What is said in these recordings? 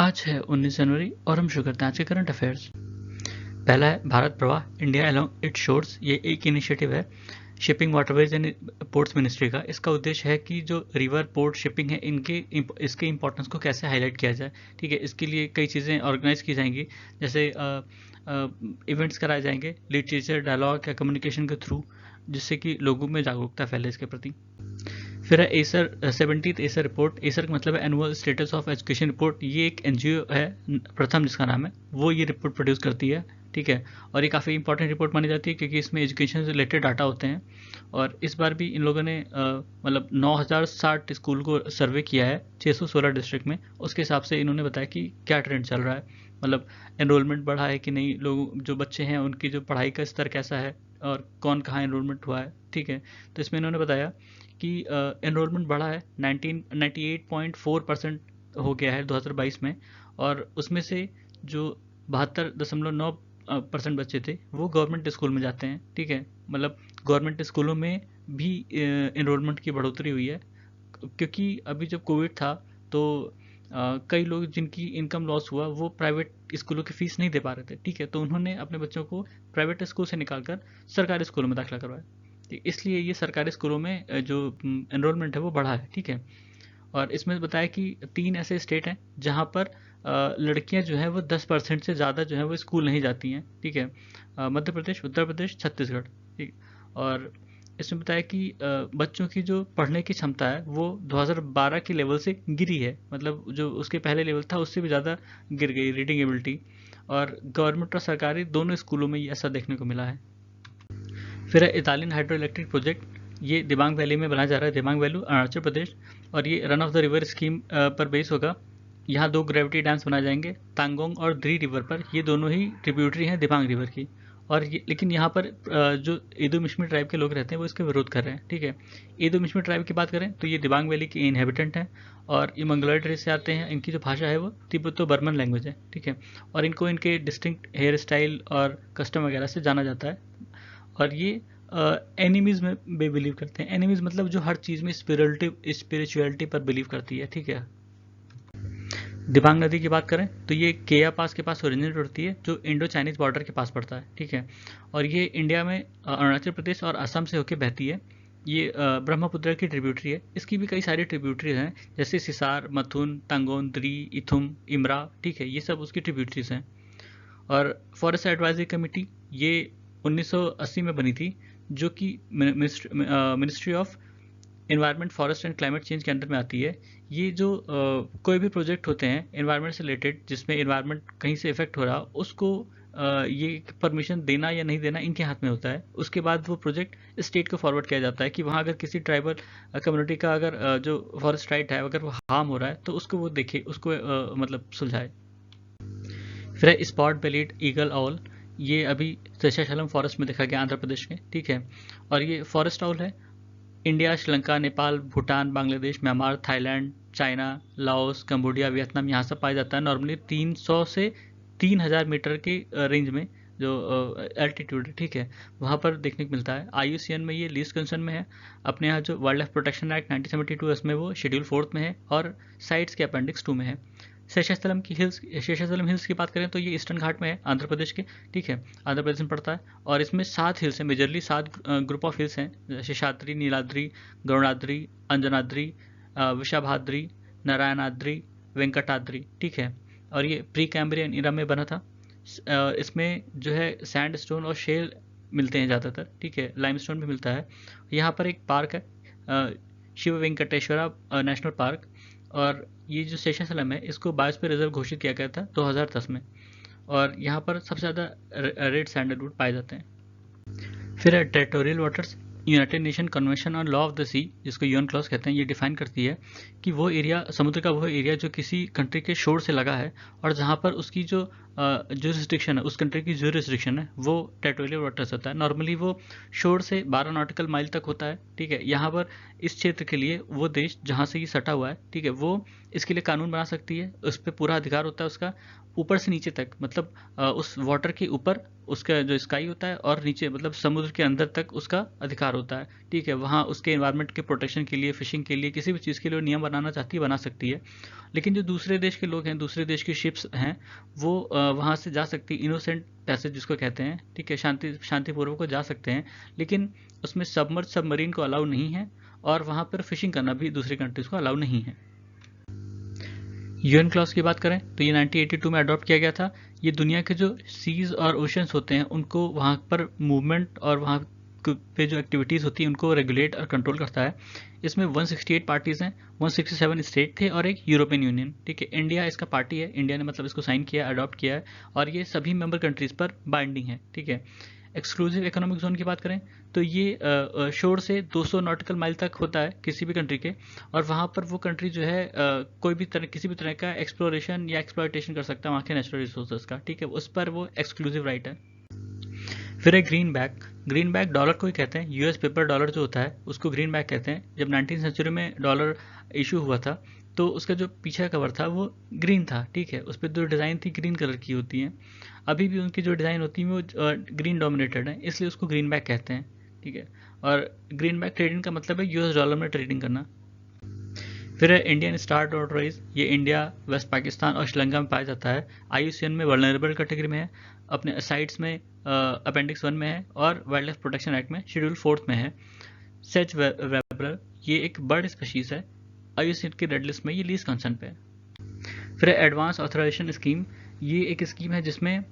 आज है 19 जनवरी और हम शुरू करते हैं आज के करंट अफेयर्स। पहला है भारत प्रवाह इंडिया अलोंग इट्स शोर्स। ये एक इनिशिएटिव है shipping waterways and ports ministry का। इसका उद्देश्य है कि जो रिवर पोर्ट शिपिंग है इसके इंपॉर्टेंस को कैसे हाईलाइट किया जाए। ठीक है, इसके लिए कई चीज़ें ऑर्गेनाइज की जाएंगी, जैसे इवेंट्स कराए जाएंगे लिटरेचर डायलॉग या कम्युनिकेशन के थ्रू, जिससे कि लोगों में जागरूकता फैले इसके प्रति। फिर है Acer 70th Acer report. Acer का मतलब है annual status of education report. ये एक एनजीओ है प्रथम जिसका नाम है, वो ये रिपोर्ट प्रोड्यूस करती है। ठीक है, और ये काफ़ी इंपॉर्टेंट रिपोर्ट मानी जाती है क्योंकि इसमें एजुकेशन से रिलेटेड डाटा होते हैं। और इस बार भी इन लोगों ने मतलब 9060 स्कूल को सर्वे किया है 616 डिस्ट्रिक्ट में। उसके हिसाब से इन्होंने बताया कि क्या ट्रेंड चल रहा है, मतलब एनरोलमेंट बढ़ा है कि नहीं, लोग जो बच्चे हैं उनकी जो पढ़ाई का स्तर कैसा है और कौन कहाँ एनरोलमेंट हुआ है। ठीक है, तो इसमें इन्होंने बताया कि एनरोलमेंट बढ़ा है 98.4% हो गया है 2022 में, और उसमें से जो 72.9% बच्चे थे वो गवर्नमेंट स्कूल में जाते हैं। ठीक है, मतलब गवर्नमेंट स्कूलों में भी एनरोलमेंट की बढ़ोतरी हुई है, क्योंकि अभी जब कोविड था तो कई लोग जिनकी इनकम लॉस हुआ वो प्राइवेट स्कूलों की फीस नहीं दे पा रहे थे। ठीक है, तो उन्होंने अपने बच्चों को प्राइवेट स्कूल से निकालकर सरकारी स्कूलों में दाखिला करवाया। इसलिए ये सरकारी स्कूलों में जो एनरोलमेंट है वो बढ़ा है। ठीक है, और इसमें बताया कि 3 ऐसे स्टेट हैं जहाँ पर लड़कियां जो है वो 10% से ज़्यादा जो है वो स्कूल नहीं जाती हैं। ठीक है, मध्य प्रदेश, उत्तर प्रदेश, छत्तीसगढ़। ठीक, और इसमें बताया कि बच्चों की जो पढ़ने की क्षमता है वो 2012 के लेवल से गिरी है, मतलब जो उसके पहले लेवल था उससे भी ज़्यादा गिर गई रीडिंग एबिलिटी, और गवर्नमेंट और सरकारी दोनों स्कूलों में ये ऐसा देखने को मिला है। फिर है इतालियन हाइड्रो इलेक्ट्रिक प्रोजेक्ट। ये दिबांग वैली में बनाया जा रहा है, दिबांग वैली अरुणाचल प्रदेश, और ये run of the river scheme पर बेस होगा। यहाँ 2 ग्रेविटी डैम्स बनाए जाएंगे तांगोंग और द्री रिवर पर। ये दोनों ही ट्रिब्यूटरी हैं दिबांग रिवर की, और ये लेकिन यहाँ पर जो एदो मिश्मी ट्राइब के लोग रहते हैं वो इसका विरोध कर रहे हैं। ठीक है, एदो मिश्मी ट्राइब की बात करें तो ये दिबांग वैली के इनहेबिटेंट हैं, और ये मंगलोइड रेस से आते हैं। इनकी जो भाषा है वो तिब्बतो बर्मन लैंग्वेज है। ठीक है, और इनको इनके डिस्टिंक्ट हेयर स्टाइल और कस्टम वगैरह से जाना जाता है, और ये एनिमीज में बिलीव करते हैं। एनिमीज मतलब जो हर चीज़ में स्पिरिचुअलिटी पर बिलीव करती है। ठीक है, दिबांग नदी की बात करें तो ये केया पास के पास ओरिजिनेट होती है, जो इंडो चाइनीज बॉर्डर के पास पड़ता है। ठीक है, और ये इंडिया में अरुणाचल प्रदेश और असम से होकर बहती है। ये ब्रह्मपुत्र की ट्रिब्यूटरी है। इसकी भी कई सारी ट्रिब्यूटरीज हैं, जैसे सिसार, मथुन, तंगोन, द्री, इथुम, इमरा। ठीक है, ये सब उसकी ट्रिब्यूटरीज हैं। और फॉरेस्ट एडवाइजरी कमेटी ये 1980 में बनी थी, जो कि ministry of environment, forest and climate change के अंडर में आती है। ये जो कोई भी प्रोजेक्ट होते हैं एनवायरनमेंट से रिलेटेड जिसमें एनवायरनमेंट कहीं से इफेक्ट हो रहा, उसको ये परमिशन देना या नहीं देना इनके हाथ में होता है। उसके बाद वो प्रोजेक्ट स्टेट को फॉरवर्ड किया जाता है कि वहाँ अगर किसी ट्राइबल कम्युनिटी का अगर जो फॉरेस्ट राइट है अगर वो हार्म हो रहा है तो उसको वो देखे, उसको मतलब सुलझाए। फिर है स्पॉट बेलीड ईगल आउल। ये अभी शेषाचलम फॉरेस्ट में देखा गया आंध्र प्रदेश में। ठीक है, और ये फॉरेस्ट आउल है। India, Sri Lanka, Nepal, Bhutan, Bangladesh, Myanmar, Thailand, China, Laos, Cambodia, Vietnam, यहाँ सब पाया जाता है। नॉर्मली 300 से 3000 मीटर के रेंज में जो एल्टीट्यूड है। ठीक है, वहाँ पर देखने को मिलता है। IUCN में ये लीस्ट कंसर्न में है। अपने यहाँ जो वाइल्ड लाइफ प्रोटेक्शन एक्ट 1972 इसमें वो शेड्यूल 4 में है, और साइट्स के अपेंडिक्स 2 में है। शेषाचलम हिल्स की बात करें तो ये ईस्टर्न घाट में है आंध्र प्रदेश के। ठीक है, आंध्र प्रदेश में पड़ता है, और इसमें 7 हिल्स हैं, मेजरली 7 ग्रुप ऑफ हिल्स हैं, शेषाद्री, नीलाद्री, गरुड़ाद्री, अंजनाद्री, विशाभाद्री, नारायणाद्री, वेंकटाद्री। ठीक है, और ये प्री कैम्ब्रियन इरा में बना था। इसमें जो है सैंडस्टोन और शेल मिलते हैं ज़्यादातर। ठीक है, लाइमस्टोन भी मिलता है। यहाँ पर एक पार्क है शिव वेंकटेश्वरा नेशनल पार्क, और ये जो शेषाचलम है इसको बायोस्फीयर रिजर्व घोषित किया गया था 2010 में, और यहाँ पर सबसे ज़्यादा रेड सैंडलवुड पाए जाते हैं। फिर है territorial waters. United Nation convention on law of the sea, जिसको यूएन क्लॉज कहते हैं, ये डिफाइन करती है कि वो एरिया, समुद्र का वो एरिया जो किसी कंट्री के शोर से लगा है और जहाँ पर उसकी जो जुरिस्डिक्शन है, उस कंट्री की जुरिस्डिक्शन है, वो टेरिटोरियल वाटर्स होता है। नॉर्मली वो शोर से 12 नॉटिकल माइल तक होता है। ठीक है, यहाँ पर इस क्षेत्र के लिए वो देश जहाँ से ये सटा हुआ है, ठीक है, वो इसके लिए कानून बना सकती है। उस पर पूरा अधिकार होता है उसका, ऊपर से नीचे तक, मतलब उस वाटर के ऊपर उसका जो स्काई होता है और नीचे मतलब समुद्र के अंदर तक उसका अधिकार होता है। ठीक है, वहाँ उसके एनवायरनमेंट के प्रोटेक्शन के लिए, फिशिंग के लिए, किसी भी चीज़ के लिए नियम बनाना चाहती है बना सकती है। लेकिन जो दूसरे देश के लोग हैं, दूसरे देश की शिप्स हैं, वो वहाँ से जा सकती, इनोसेंट पैसेज जिसको कहते हैं, ठीक है, शांतिपूर्वक को जा सकते हैं, लेकिन उसमें सबमरीन को अलाउ नहीं है, और वहाँ पर फिशिंग करना भी दूसरी कंट्रीज को अलाउ नहीं है। यूएन क्लॉज की बात करें तो ये 1982 में अडॉप्ट किया गया था। ये दुनिया के जो सीज और ओशंस होते हैं उनको वहाँ पर मूवमेंट और वहाँ पे जो एक्टिविटीज़ होती हैं उनको रेगुलेट और कंट्रोल करता है। इसमें 168 पार्टीज़ हैं, 167 स्टेट थे और एक यूरोपियन यूनियन, ठीक है। इंडिया इसका पार्टी है, इंडिया ने मतलब इसको साइन किया, अडॉप्ट किया है, और ये सभी मेंबर कंट्रीज़ पर बाइंडिंग है, ठीक है। एक्सक्लूसिव इकोनॉमिक जोन की बात करें तो ये शोर से 200 नॉटिकल माइल तक होता है किसी भी कंट्री के, और वहाँ पर वो कंट्री जो है कोई भी तरह, किसी भी तरह का एक्सप्लोरेशन या एक्सप्लॉयटेशन कर सकता है वहाँ के नेचुरल रिसोर्सेज का, ठीक है, उस पर वो एक्सक्लूसिव राइट है। फिर है ग्रीन बैक डॉलर को ही कहते हैं, यूएस पेपर डॉलर जो होता है उसको ग्रीन बैक कहते हैं। जब 19th सेंचुरी में डॉलर इशू हुआ था तो उसका जो पीछे कवर था वो ग्रीन था, ठीक है, उस पर जो डिज़ाइन थी ग्रीन कलर की होती है, अभी भी उनकी जो डिज़ाइन होती है वो ग्रीन डोमिनेटेड है, इसलिए उसको ग्रीन बैक कहते हैं, ठीक है। और ग्रीन बैक ट्रेडिंग का मतलब है यूएस डॉलर में ट्रेडिंग करना। फिर है इंडियन स्टार टॉर्टोइज, ये इंडिया, वेस्ट पाकिस्तान और श्रीलंका में पाया जाता है। IUCN में वल्नरेबल कैटेगरी में है, अपने साइट्स में अपेंडिक्स 1 में है, और वाइल्ड लाइफ प्रोटेक्शन एक्ट में शेड्यूल 4 में है। सेज वेबलर, ये एक बर्ड स्पीशीज है, IUCN की रेड लिस्ट में ये लीज कंसर्न पे है। फिर एडवांस ऑथराइजेशन स्कीम, ये एक स्कीम है जिसमें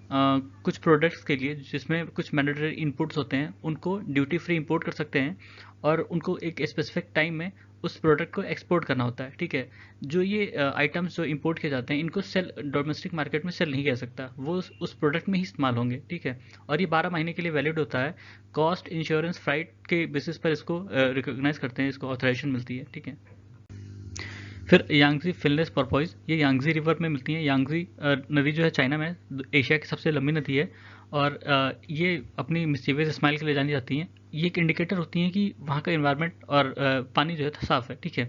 कुछ प्रोडक्ट्स के लिए जिसमें कुछ मैंडेटरी इनपुट्स होते हैं उनको ड्यूटी फ्री इंपोर्ट कर सकते हैं, और उनको एक स्पेसिफिक टाइम में उस प्रोडक्ट को एक्सपोर्ट करना होता है, ठीक है। जो ये आइटम्स जो इंपोर्ट किए जाते हैं इनको सेल डोमेस्टिक मार्केट में सेल नहीं किया सकता, वो उस प्रोडक्ट में ही इस्तेमाल होंगे, ठीक है। और ये 12 महीने के लिए वैलिड होता है। कॉस्ट इंश्योरेंस फ्राइट के बेसिस पर इसको रिकोगनाइज करते हैं, इसको ऑथराइजेशन मिलती है, ठीक है। फिर यांगजी फिनलेस पोर्पोइज, ये यांगजी रिवर में मिलती है। यांगजी नदी जो है चाइना में एशिया की सबसे लंबी नदी है, और ये अपनी मिस्टीवियस स्माइल के लिए जानी जाती हैं। ये एक इंडिकेटर होती हैं कि वहाँ का इन्वायरमेंट और पानी जो है साफ़ है, ठीक है।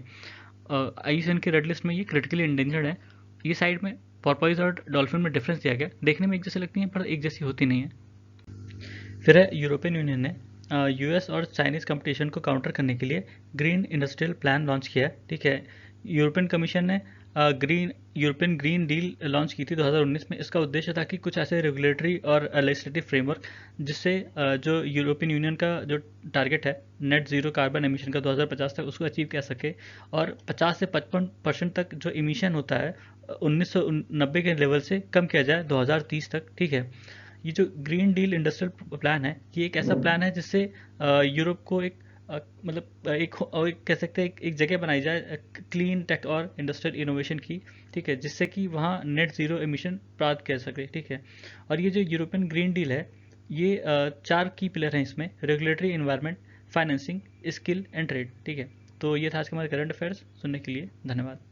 IUCN की रेड लिस्ट में ये क्रिटिकली इंडेंजर्ड है। ये साइड में पोर्पोइज और डॉल्फिन में डिफरेंस दिया गया, देखने में एक जैसे लगती हैं पर एक जैसी होती नहीं है। फिर है यूरोपियन यूनियन ने US और चाइनीज़ कंपटीशन को काउंटर करने के लिए ग्रीन इंडस्ट्रियल प्लान लॉन्च किया है, ठीक है। यूरोपियन कमीशन ने यूरोपियन ग्रीन डील लॉन्च की थी 2019 में। इसका उद्देश्य था कि कुछ ऐसे रेगुलेटरी और लेजिस्लेटिव फ्रेमवर्क जिससे जो यूरोपियन यूनियन का जो टारगेट है नेट ज़ीरो कार्बन एमिशन का 2050 तक उसको अचीव कर सके, और 50 से 55% तक जो इमिशन होता है 1990 के लेवल से कम किया जाए 2030 तक, ठीक है। ये जो ग्रीन डील इंडस्ट्रियल प्लान है ये एक ऐसा प्लान है जिससे यूरोप को एक मतलब एक कह सकते हैं एक जगह बनाई जाए क्लीन टेक और इंडस्ट्रियल इनोवेशन की, ठीक है, जिससे कि वहाँ नेट ज़ीरो एमिशन प्राप्त कर सके, ठीक है। और ये जो यूरोपियन ग्रीन डील है ये 4 की पिलर हैं इसमें: regulatory, environment, financing, skill and trade, ठीक है। तो ये था आज के हमारे करंट अफेयर्स। सुनने के लिए धन्यवाद।